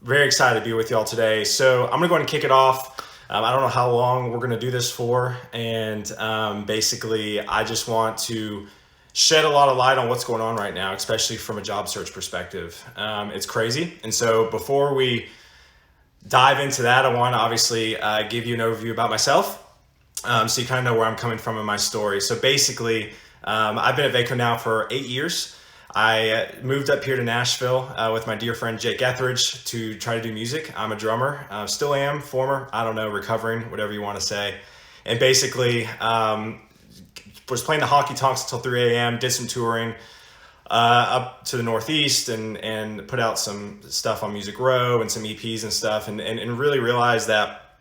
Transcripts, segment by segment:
Very excited to be with y'all today. So I'm gonna go ahead and kick it off. I don't know how long we're gonna do this for, and basically, I just want to shed a lot of light on what's going on right now, especially from a job search perspective. It's crazy, and so before we dive into that, I want to obviously give you an overview about myself, so you kind of know where I'm coming from in my story. So basically, I've been at Vaco now for 8 years. I moved up here to Nashville with my dear friend Jake Etheridge to try to do music. I'm a drummer, still am, former, I don't know, recovering, whatever you want to say. And basically, was playing the hockey tonks until 3 a.m., did some touring up to the Northeast and put out some stuff on Music Row and some EPs and stuff, and really realized that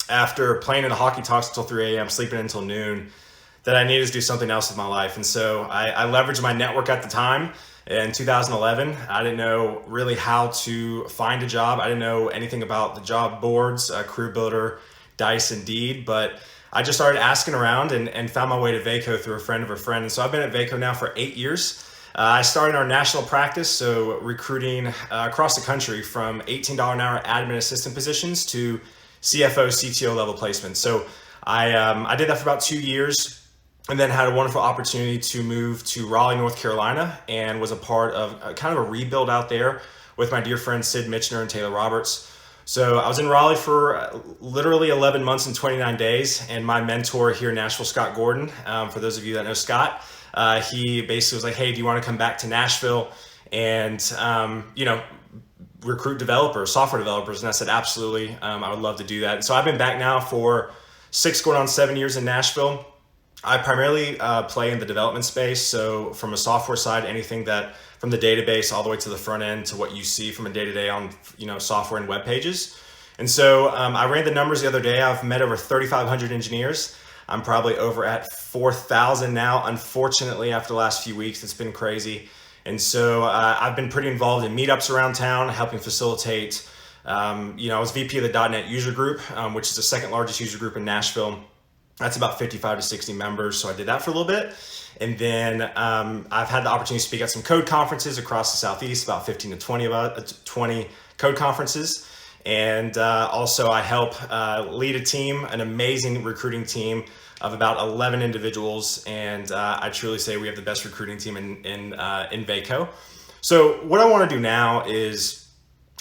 after playing in the hockey tonks until 3 a.m., sleeping until noon, that I needed to do something else with my life. And so I leveraged my network at the time. In 2011, I didn't know really how to find a job. I didn't know anything about the job boards, Career Builder, Dice, Indeed, but I just started asking around and found my way to Vaco through a friend of a friend. And so I've been at Vaco now for 8 years. I started our national practice, so recruiting across the country from $18 an hour admin assistant positions to CFO, CTO level placements. So I did that for about 2 years. And then had a wonderful opportunity to move to Raleigh, North Carolina, and was a part of kind of a rebuild out there with my dear friends Sid Mitchner and Taylor Roberts. So I was in Raleigh for literally 11 months and 29 days. And my mentor here in Nashville, Scott Gordon, for those of you that know Scott, he basically was like, hey, do you want to come back to Nashville and, recruit developers, software developers? And I said, absolutely, I would love to do that. And so I've been back now for 6 going on 7 years in Nashville. I primarily play in the development space. So from a software side, anything that from the database all the way to the front end to what you see from a day-to-day on, software and web pages. And so I ran the numbers the other day. I've met over 3,500 engineers. I'm probably over at 4,000 now. Unfortunately, after the last few weeks, it's been crazy. And so I've been pretty involved in meetups around town, helping facilitate. I was VP of the .NET user group, which is the second largest user group in Nashville. That's about 55 to 60 members. So I did that for a little bit. And then I've had the opportunity to speak at some code conferences across the Southeast, about 15 to 20 code conferences. And also I help lead a team, an amazing recruiting team of about 11 individuals. And I truly say we have the best recruiting team in Vaco. So what I want to do now is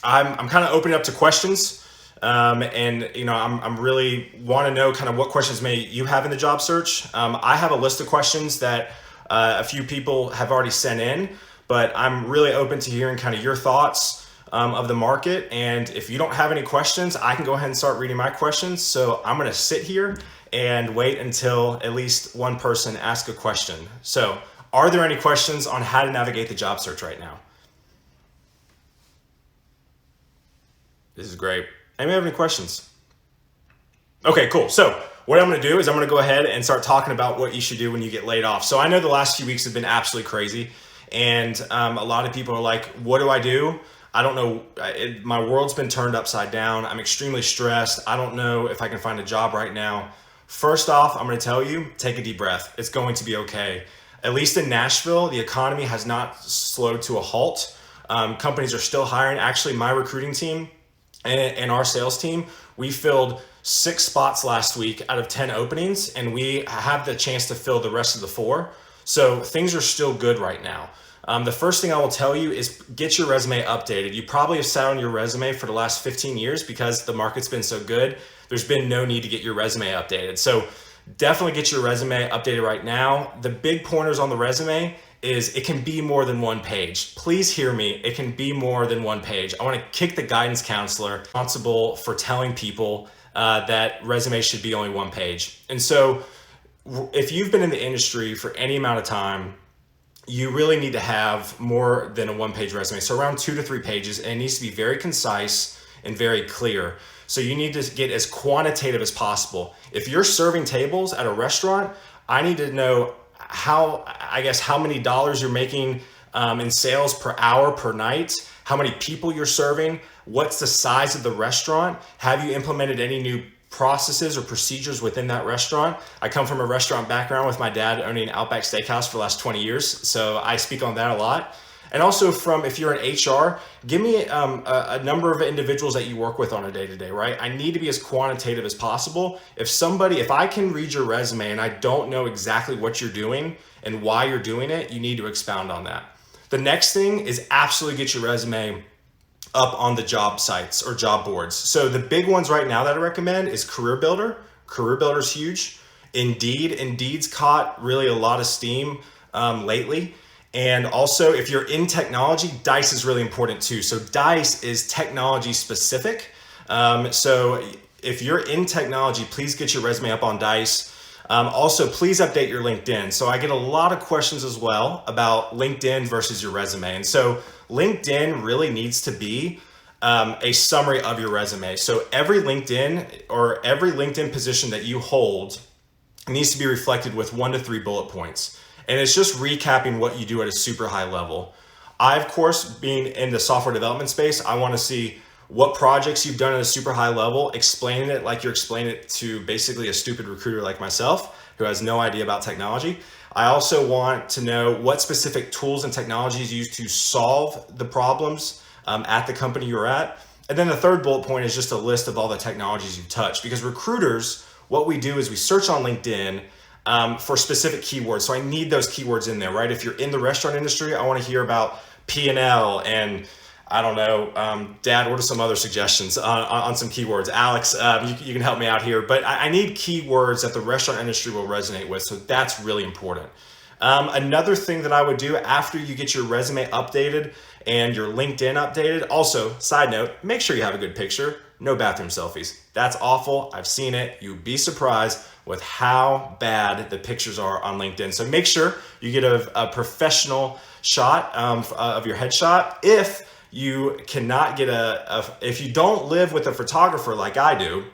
I'm kind of opening up to questions. I'm really want to know kind of what questions may you have in the job search. I have a list of questions that a few people have already sent in, but I'm really open to hearing kind of your thoughts of the market. And if you don't have any questions, I can go ahead and start reading my questions. So I'm going to sit here and wait until at least one person asks a question. So are there any questions on how to navigate the job search right now? This is great. Anybody have any questions? Okay, cool. So what I'm going to do is I'm going to go ahead and start talking about what you should do when you get laid off. So I know the last few weeks have been absolutely crazy. And a lot of people are like, what do I do? I don't know. My world's been turned upside down. I'm extremely stressed. I don't know if I can find a job right now. First off, I'm going to tell you, take a deep breath. It's going to be okay. At least in Nashville, the economy has not slowed to a halt. Companies are still hiring. Actually, my recruiting team and our sales team, we filled 6 spots last week out of 10 openings, and we have the chance to fill the rest of the 4. So things are still good right now. The first thing I will tell you is get your resume updated. You probably have sat on your resume for the last 15 years because the market's been so good. There's been no need to get your resume updated. So definitely get your resume updated right now. The big pointers on the resume is it can be more than 1 page. Please hear me, it can be more than 1 page. I want to kick the guidance counselor responsible for telling people that resume should be only 1 page. And so if you've been in the industry for any amount of time, you really need to have more than a 1-page resume. So around 2 to 3 pages, and it needs to be very concise and very clear. So you need to get as quantitative as possible. If you're serving tables at a restaurant, I need to know how many dollars you're making in sales per hour per night, how many people you're serving, what's the size of the restaurant, have you implemented any new processes or procedures within that restaurant. I come from a restaurant background with my dad owning Outback Steakhouse for the last 20 years, so I speak on that a lot. And also from, if you're in HR, give me a number of individuals that you work with on a day-to-day, right? I need to be as quantitative as possible. If I can read your resume and I don't know exactly what you're doing and why you're doing it, you need to expound on that. The next thing is absolutely get your resume up on the job sites or job boards. So the big ones right now that I recommend is Career Builder. Career Builder is huge. Indeed's caught really a lot of steam lately. And also, if you're in technology, Dice is really important too. So Dice is technology specific. So if you're in technology, please get your resume up on Dice. Also, please update your LinkedIn. So I get a lot of questions as well about LinkedIn versus your resume. And so LinkedIn really needs to be a summary of your resume. So every LinkedIn position that you hold needs to be reflected with 1 to 3 bullet points. And it's just recapping what you do at a super high level. I, of course, being in the software development space, I want to see what projects you've done at a super high level, explaining it like you're explaining it to basically a stupid recruiter like myself who has no idea about technology. I also want to know what specific tools and technologies you use to solve the problems at the company you're at. And then the third bullet point is just a list of all the technologies you've touched. Because recruiters, what we do is we search on LinkedIn for specific keywords. So I need those keywords in there, right? If you're in the restaurant industry, I want to hear about P&L and I don't know, Dad, what are some other suggestions on some keywords? Alex, you can help me out here. But I need keywords that the restaurant industry will resonate with. So that's really important. Another thing that I would do after you get your resume updated and your LinkedIn updated, also, side note, make sure you have a good picture. No bathroom selfies. That's awful. I've seen it. You'd be surprised with how bad the pictures are on LinkedIn. So make sure you get a professional shot of your headshot. If you cannot get if you don't live with a photographer like I do,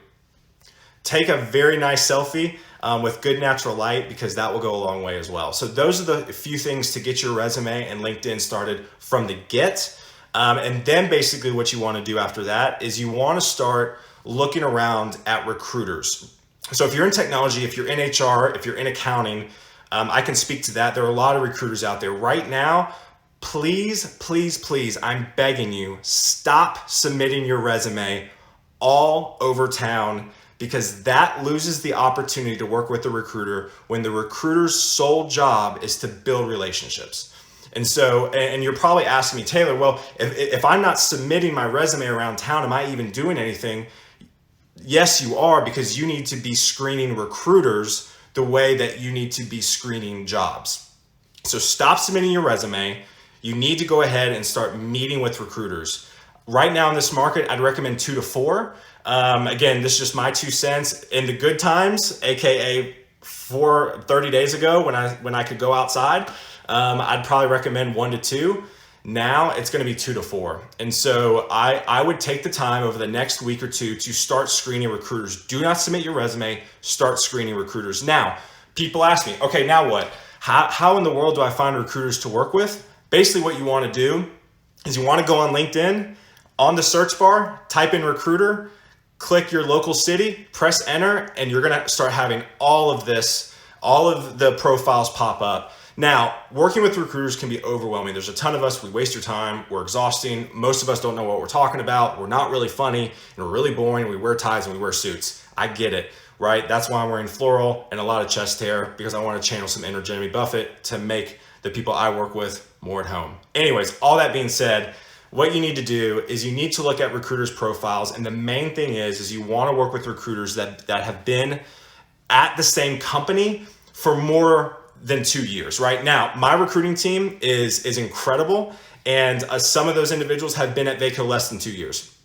take a very nice selfie with good natural light, because that will go a long way as well. So those are the few things to get your resume and LinkedIn started from the get. And then basically what you want to do after that is you want to start looking around at recruiters. So if you're in technology, if you're in HR, if you're in accounting, I can speak to that. There are a lot of recruiters out there right now. Please, please, please, I'm begging you, stop submitting your resume all over town, because that loses the opportunity to work with the recruiter when the recruiter's sole job is to build relationships. And so, and you're probably asking me, Taylor, well, if I'm not submitting my resume around town, am I even doing anything? Yes, you are, because you need to be screening recruiters the way that you need to be screening jobs. So stop submitting your resume. You need to go ahead and start meeting with recruiters. Right now in this market, I'd recommend 2 to 4. Again, this is just my 2 cents. In the good times, AKA 30 days ago when I could go outside, I'd probably recommend 1 to 2. Now it's going to be 2 to 4. And so I would take the time over the next week or two to start screening recruiters. Do not submit your resume, start screening recruiters. Now, people ask me, okay, now what? How in the world do I find recruiters to work with? Basically what you want to do is you want to go on LinkedIn, on the search bar, type in recruiter, click your local city, press enter, and you're going to start having all of the profiles pop up. Now, working with recruiters can be overwhelming. There's a ton of us. We waste your time. We're exhausting. Most of us don't know what we're talking about. We're not really funny, and we're really boring. We wear ties and we wear suits. I get it, right? That's why I'm wearing floral and a lot of chest hair, because I want to channel some inner Jimmy Buffett to make the people I work with more at home. Anyways, all that being said, what you need to do is you need to look at recruiters' profiles. And the main thing is you want to work with recruiters that have been at the same company for more than 2 years. Right now, my recruiting team is incredible. And some of those individuals have been at Vaco less than 2 years.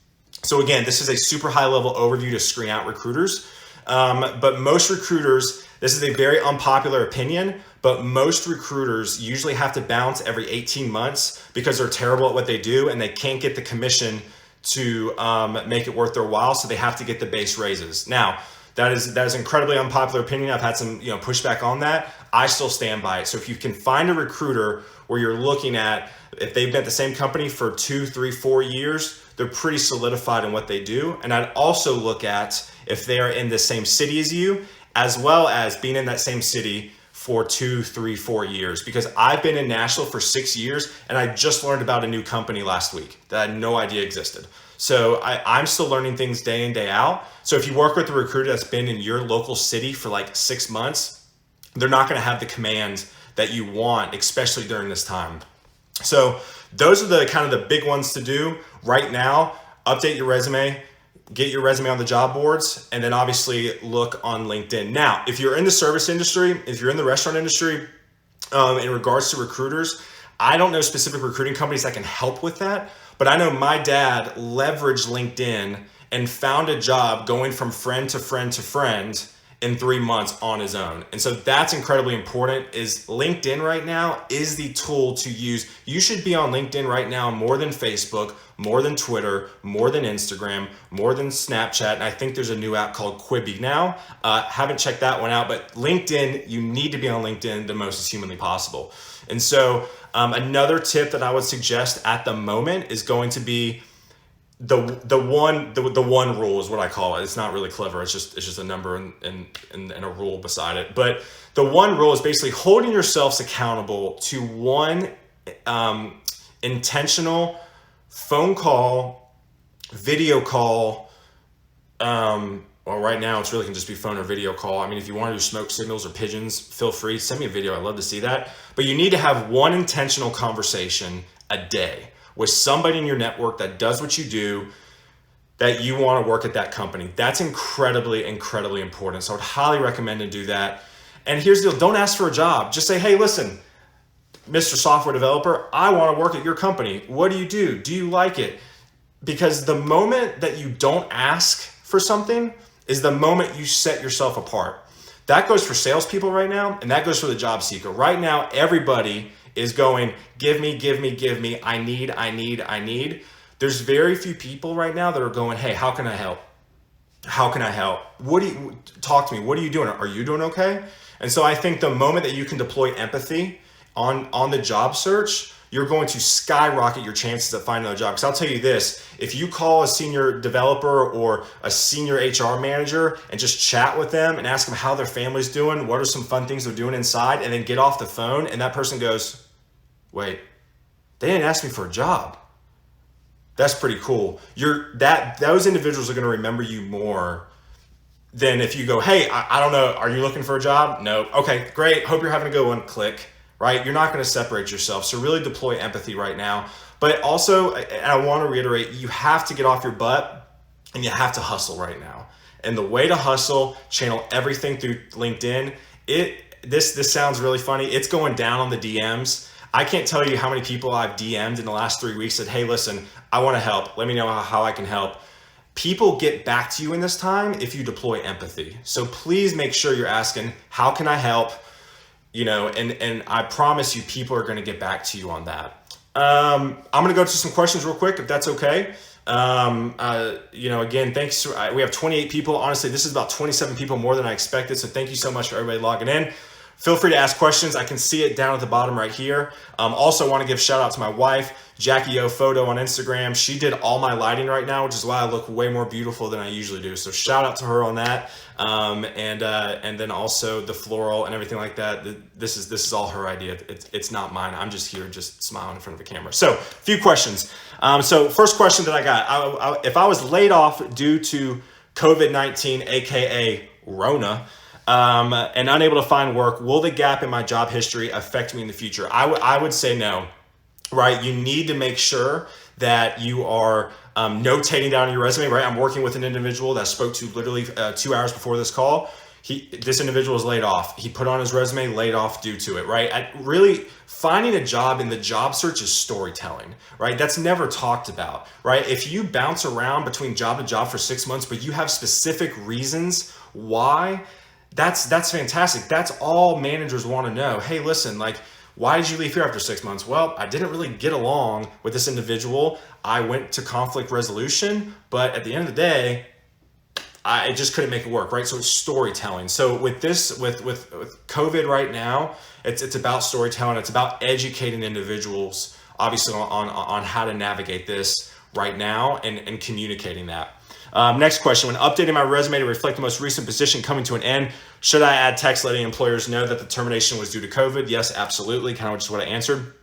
So again, this is a super high level overview to screen out recruiters. But most recruiters, this is a very unpopular opinion, but most recruiters usually have to bounce every 18 months because they're terrible at what they do and they can't get the commission to make it worth their while. So they have to get the base raises. Now, that is incredibly unpopular opinion. I've had some pushback on that. I still stand by it. So if you can find a recruiter where you're looking at, if they've been at the same company for 2, 3, 4 years, they're pretty solidified in what they do. And I'd also look at if they are in the same city as you, as well as being in that same city for 2, 3, 4 years, because I've been in Nashville for 6 years and I just learned about a new company last week that I had no idea existed. So I'm still learning things day in, day out. So if you work with a recruiter that's been in your local city for like 6 months, they're not going to have the command that you want, especially during this time. So those are the kind of the big ones to do right now. Update your resume, get your resume on the job boards, and then obviously look on LinkedIn. Now, if you're in the service industry, if you're in the restaurant industry, in regards to recruiters, I don't know specific recruiting companies that can help with that, but I know my dad leveraged LinkedIn and found a job going from friend to friend to friend in 3 months on his own. And so that's incredibly important. Is LinkedIn right now is the tool to use. You should be on LinkedIn right now more than Facebook, more than Twitter, more than Instagram, more than Snapchat. And I think there's a new app called Quibi now. Haven't checked that one out, but LinkedIn, you need to be on LinkedIn the most as humanly possible. And so another tip that I would suggest at the moment is going to be the one rule is what I call it. It's not really clever. It's just a number and a rule beside it. But the one rule is basically holding yourselves accountable to one intentional phone call, video call. Well, right now it's really can just be phone or video call. I mean, if you want to do smoke signals or pigeons, feel free. Send me a video. I'd love to see that. But you need to have one intentional conversation a day with somebody in your network that does what you do, that you want to work at that company. That's incredibly, incredibly important. So I would highly recommend to do that. And here's the deal, don't ask for a job. Just say, hey, listen, Mr. Software Developer, I want to work at your company. What do you do? Do you like it? Because the moment that you don't ask for something is the moment you set yourself apart. That goes for salespeople right now, and that goes for the job seeker. Right now, everybody is going, give me, give me, give me, I need. There's very few people right now that are going, hey, how can I help? How can I help? Talk to me. What are you doing? Are you doing okay? And so I think the moment that you can deploy empathy on the job search, you're going to skyrocket your chances of finding a job. Because I'll tell you this, if you call a senior developer or a senior HR manager and just chat with them and ask them how their family's doing, what are some fun things they're doing inside, and then get off the phone and that person goes, wait, they didn't ask me for a job. That's pretty cool. Those individuals are going to remember you more than if you go, hey, I don't know, are you looking for a job? No. Okay, great. Hope you're having a good one. Click. Right? You're not going to separate yourself. So really deploy empathy right now. But also, and I want to reiterate, you have to get off your butt and you have to hustle right now. And the way to hustle, channel everything through LinkedIn. This sounds really funny. It's going down on the DMs. I can't tell you how many people I've DM'd in the last 3 weeks said, hey, listen, I want to help. Let me know how I can help. People get back to you in this time if you deploy empathy. So please make sure you're asking, how can I help? You know, and I promise you people are going to get back to you on that. I'm going to go to some questions real quick, if that's okay. Again, thanks. We have 28 people. Honestly, this is about 27 people more than I expected. So thank you so much for everybody logging in. Feel free to ask questions. I can see it down at the bottom right here. Also want to give a shout out to my wife, Jackie O Photo on Instagram. She did all my lighting right now, which is why I look way more beautiful than I usually do. So shout out to her on that. And then also the floral and everything like that. This is all her idea. It's not mine. I'm just here just smiling in front of the camera. So a few questions. So first question that I got, if I was laid off due to COVID-19, AKA Rona, and unable to find work, will the gap in my job history affect me in the future? I would say no, right? You need to make sure that you are notating down your resume, right? I'm working with an individual that I spoke to literally 2 hours before this call. This individual was laid off. He put on his resume, laid off due to it, right? Really finding a job in the job search is storytelling, right? That's never talked about, right? If you bounce around between job to job for 6 months, but you have specific reasons why, that's fantastic. That's all managers want to know. Hey, listen, like, why did you leave here after 6 months? Well, I didn't really get along with this individual. I went to conflict resolution, but at the end of the day, I just couldn't make it work, right? So it's storytelling. So with this, with COVID right now, it's about storytelling. It's about educating individuals, obviously, on how to navigate this right now and communicating that. Next question, when updating my resume to reflect the most recent position coming to an end, should I add text letting employers know that the termination was due to COVID? Yes, absolutely, kind of just what I answered.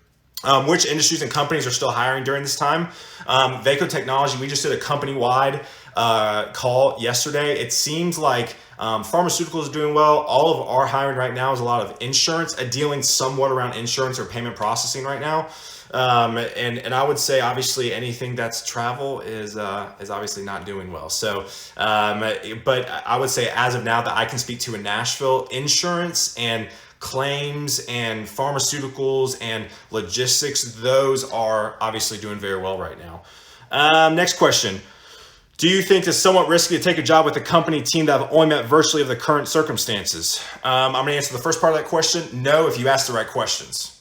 Which industries and companies are still hiring during this time? Vaco Technology, we just did a company-wide call yesterday. It seems like pharmaceuticals is doing well. All of our hiring right now is a lot of insurance, dealing somewhat around insurance or payment processing right now. And I would say obviously anything that's travel is obviously not doing well. So, but I would say as of now that I can speak to in Nashville, insurance and claims and pharmaceuticals and logistics, those are obviously doing very well right now. Next question. Do you think it's somewhat risky to take a job with a company team that have only met virtually of the current circumstances? I'm going to answer the first part of that question. No, if you ask the right questions.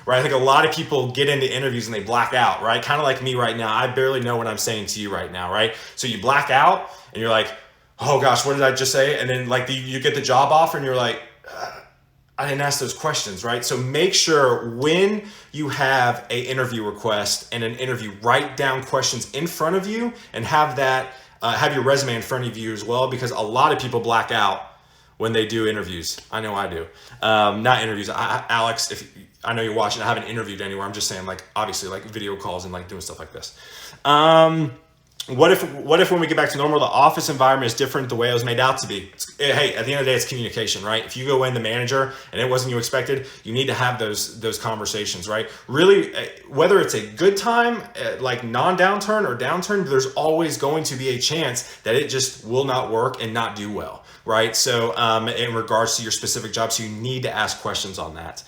Right, I think a lot of people get into interviews and they black out, right? Kind of like me right now. I barely know what I'm saying to you right now, right? So you black out and you're like, oh gosh, what did I just say? And then like you get the job offer and you're like, I didn't ask those questions, right? So make sure when you have an interview request and an interview, write down questions in front of you and have that, have your resume in front of you as well, because a lot of people black out when they do interviews. I know I do. Not interviews. Alex, if I know you're watching, I haven't interviewed anywhere. I'm just saying, like, obviously, like video calls and like doing stuff like this. What if when we get back to normal, the office environment is different the way it was made out to be? Hey, at the end of the day, it's communication, right? If you go in the manager and it wasn't you expected, you need to have those conversations, right? Really, whether it's a good time, like non-downturn or downturn, there's always going to be a chance that it just will not work and not do well, right? So in regards to your specific job, so you need to ask questions on that.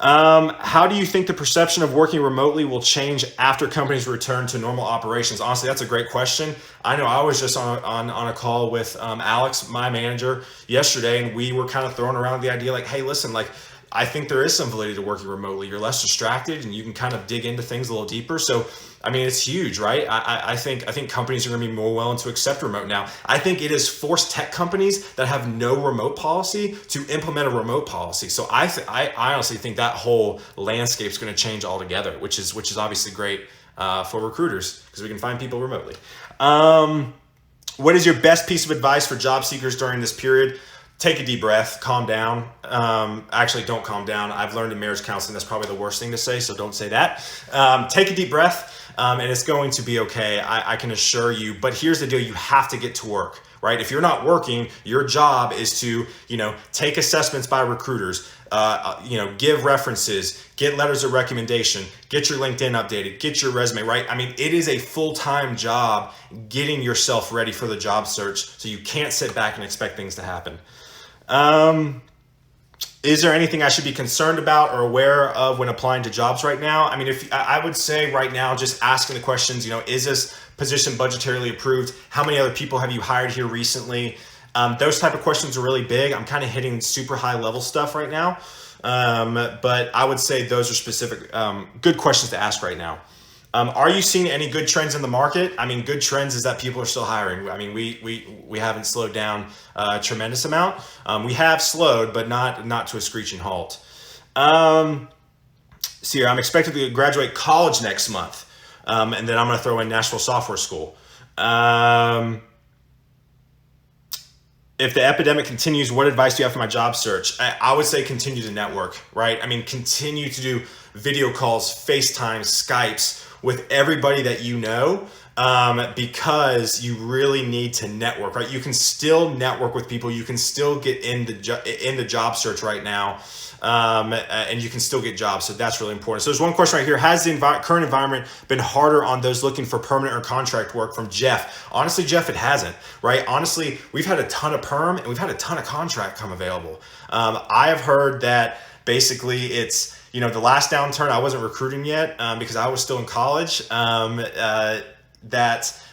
How do you think the perception of working remotely will change after companies return to normal operations? Honestly, that's a great question. I know I was just on a call with Alex, my manager, yesterday, and we were kind of throwing around the idea like, hey, listen, like, I think there is some validity to working remotely. You're less distracted and you can kind of dig into things a little deeper. So, I mean, it's huge, right? I think companies are going to be more willing to accept remote now. I think it has forced tech companies that have no remote policy to implement a remote policy. So I honestly think that whole landscape is going to change altogether, which is obviously great for recruiters because we can find people remotely. What is your best piece of advice for job seekers during this period? Take a deep breath, calm down. Actually, don't calm down. I've learned in marriage counseling that's probably the worst thing to say, so don't say that. Take a deep breath, and it's going to be okay. I can assure you. But here's the deal: you have to get to work, right? If you're not working, your job is to, take assessments by recruiters, give references, get letters of recommendation, get your LinkedIn updated, get your resume, right? I mean, it is a full-time job getting yourself ready for the job search, so you can't sit back and expect things to happen. Is there anything I should be concerned about or aware of when applying to jobs right now? I mean, I would say right now, just asking the questions, is this position budgetarily approved? How many other people have you hired here recently? Those type of questions are really big. I'm kind of hitting super high level stuff right now. But I would say those are specific, good questions to ask right now. Are you seeing any good trends in the market? I mean, good trends is that people are still hiring. I mean, we haven't slowed down a tremendous amount. We have slowed, but not to a screeching halt. So here, I'm expected to graduate college next month. And then I'm going to throw in Nashville Software School. If the epidemic continues, what advice do you have for my job search? I would say continue to network, right? I mean, continue to do video calls, FaceTime, Skypes with everybody that you know, because you really need to network, right? You can still network with people. You can still get in the job search right now, and you can still get jobs. So that's really important. So there's one question right here. Has the current environment been harder on those looking for permanent or contract work, from Jeff? Honestly, Jeff, it hasn't, right? Honestly, we've had a ton of perm and we've had a ton of contract come available. I have heard that basically it's, the last downturn, I wasn't recruiting yet because I was still in college, that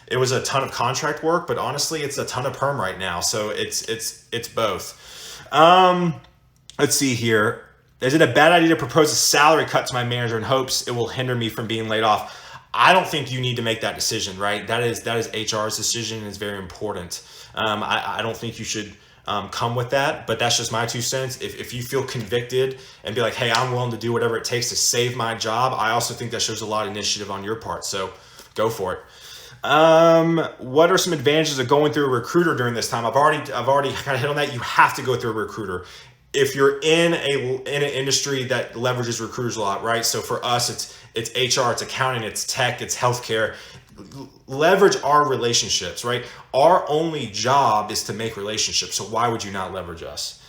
it was a ton of contract work, but honestly, it's a ton of perm right now. So it's both. Let's see here. Is it a bad idea to propose a salary cut to my manager in hopes it will hinder me from being laid off? I don't think you need to make that decision, right? That is HR's decision, and it's very important. I don't think you should come with that, but that's just my 2 cents. If you feel convicted and be like, hey, I'm willing to do whatever it takes to save my job, I also think that shows a lot of initiative on your part. So go for it. What are some advantages of going through a recruiter during this time? I've already kind of hit on that. You have to go through a recruiter. If you're in an industry that leverages recruiters a lot, right? So for us, it's HR, it's accounting, it's tech, it's healthcare. Leverage our relationships, right? Our only job is to make relationships. So why would you not leverage us?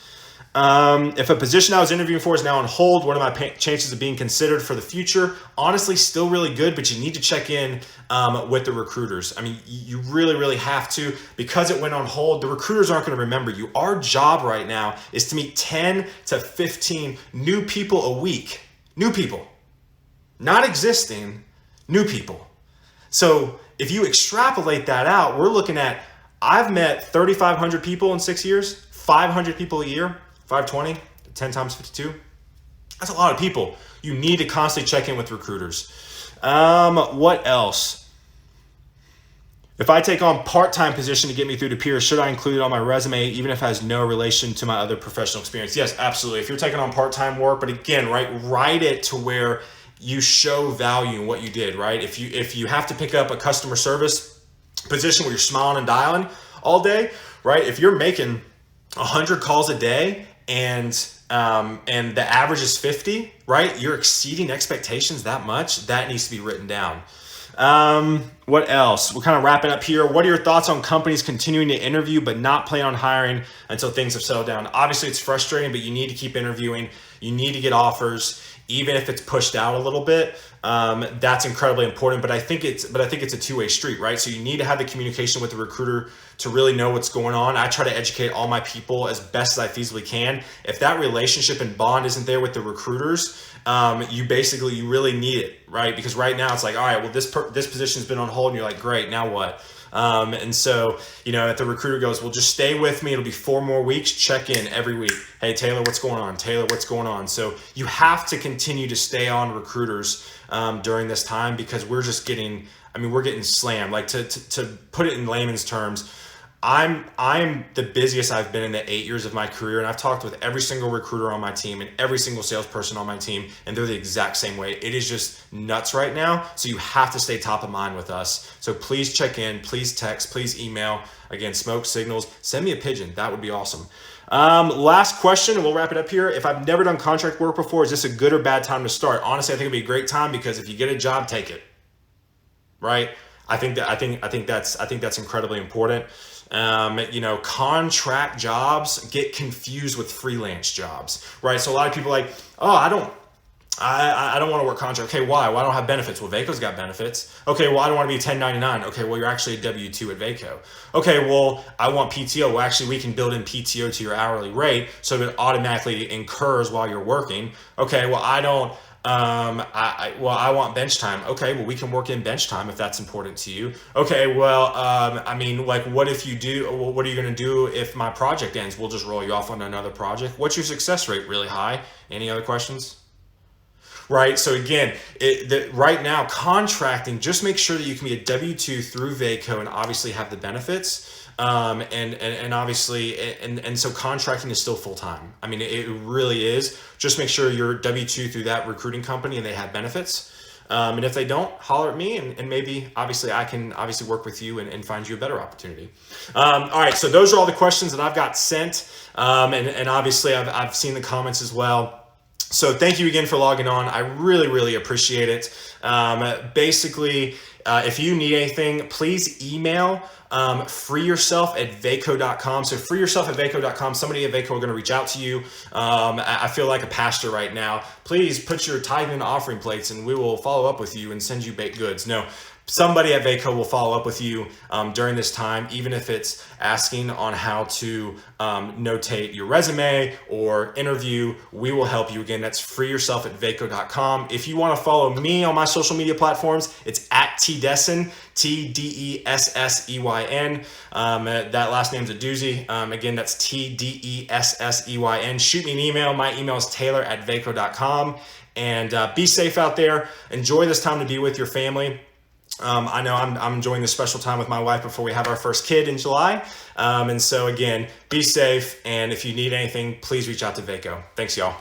If a position I was interviewing for is now on hold, what are my chances of being considered for the future? Honestly, still really good, but you need to check in with the recruiters. I mean, you really, really have to, because it went on hold. The recruiters aren't going to remember you. Our job right now is to meet 10 to 15 new people a week. New people, not existing, new people. So if you extrapolate that out, we're looking at, I've met 3,500 people in 6 years, 500 people a year. 520, 10 times 52. That's a lot of people. You need to constantly check in with recruiters. What else? If I take on part-time position to get me through to peers, should I include it on my resume, even if it has no relation to my other professional experience? Yes, absolutely. If you're taking on part-time work, but again, right, write it to where you show value in what you did, right? If you have to pick up a customer service position where you're smiling and dialing all day, right? If you're making 100 calls a day, and the average is 50, right? You're exceeding expectations that much. That needs to be written down. What else? We're kind of wrapping up here. What are your thoughts on companies continuing to interview but not plan on hiring until things have settled down? Obviously, it's frustrating, but you need to keep interviewing. You need to get offers, even if it's pushed out a little bit. That's incredibly important. But I think it's a two-way street, right? So you need to have the communication with the recruiter to really know what's going on. I try to educate all my people as best as I feasibly can. If that relationship and bond isn't there with the recruiters, you really need it, right? Because right now it's like, all right, well, this position's been on hold, and you're like, great, now what? And so, if the recruiter goes, well, just stay with me, it'll be 4 more weeks, check in every week. Hey, Taylor, what's going on? Taylor, what's going on? So you have to continue to stay on recruiters during this time, because we're getting slammed. Like, to put it in layman's terms, I'm the busiest I've been in the 8 years of my career, and I've talked with every single recruiter on my team and every single salesperson on my team, and they're the exact same way. It is just nuts right now, so you have to stay top of mind with us. So please check in, please text, please email. Again, smoke signals, send me a pigeon. That would be awesome. Last question, and we'll wrap it up here. If I've never done contract work before, is this a good or bad time to start? Honestly, I think it'd be a great time, because if you get a job, take it. Right? I think that's incredibly important. Contract jobs get confused with freelance jobs, right? So a lot of people are like, oh, I don't want to work contract. Okay, why? Well, I don't have benefits. Well, Vaco's got benefits. Okay, well, I don't want to be 1099. Okay, well, you're actually a W-2 at Vaco. Okay, well, I want PTO. Well, actually, we can build in PTO to your hourly rate, so it automatically incurs while you're working. Okay, well, I don't. I want bench time. Okay, well, we can work in bench time if that's important to you. Okay, well, what if you do? Well, what are you going to do if my project ends? We'll just roll you off on another project. What's your success rate? Really high? Any other questions? Right. So again, right now, contracting, just make sure that you can be a W-2 through Vaco and obviously have the benefits. And obviously, so contracting is still full time. I mean, it really is. Just make sure you're W-2 through that recruiting company and they have benefits. And if they don't, holler at me, and maybe obviously I can work with you and find you a better opportunity. All right. So those are all the questions that I've got sent. And obviously I've seen the comments as well. So thank you again for logging on. I really, really appreciate it. If you need anything, please email freeyourself@vaco.com. So freeyourself@vaco.com. Somebody at Vaco are going to reach out to you. I feel like a pastor right now. Please put your tithing and offering plates, and we will follow up with you and send you baked goods. No. Somebody at Vaco will follow up with you during this time, even if it's asking on how to notate your resume or interview. We will help you. Again, that's freeyourself@vaco.com. If you want to follow me on my social media platforms, it's at @Desseyn, TDESSEYN. That last name's a doozy. Again, that's TDESSEYN. Shoot me an email. My email is taylor@vaco.com. And be safe out there. Enjoy this time to be with your family. I know I'm enjoying this special time with my wife before we have our first kid in July. And so again, be safe. And if you need anything, please reach out to Vaco. Thanks, y'all.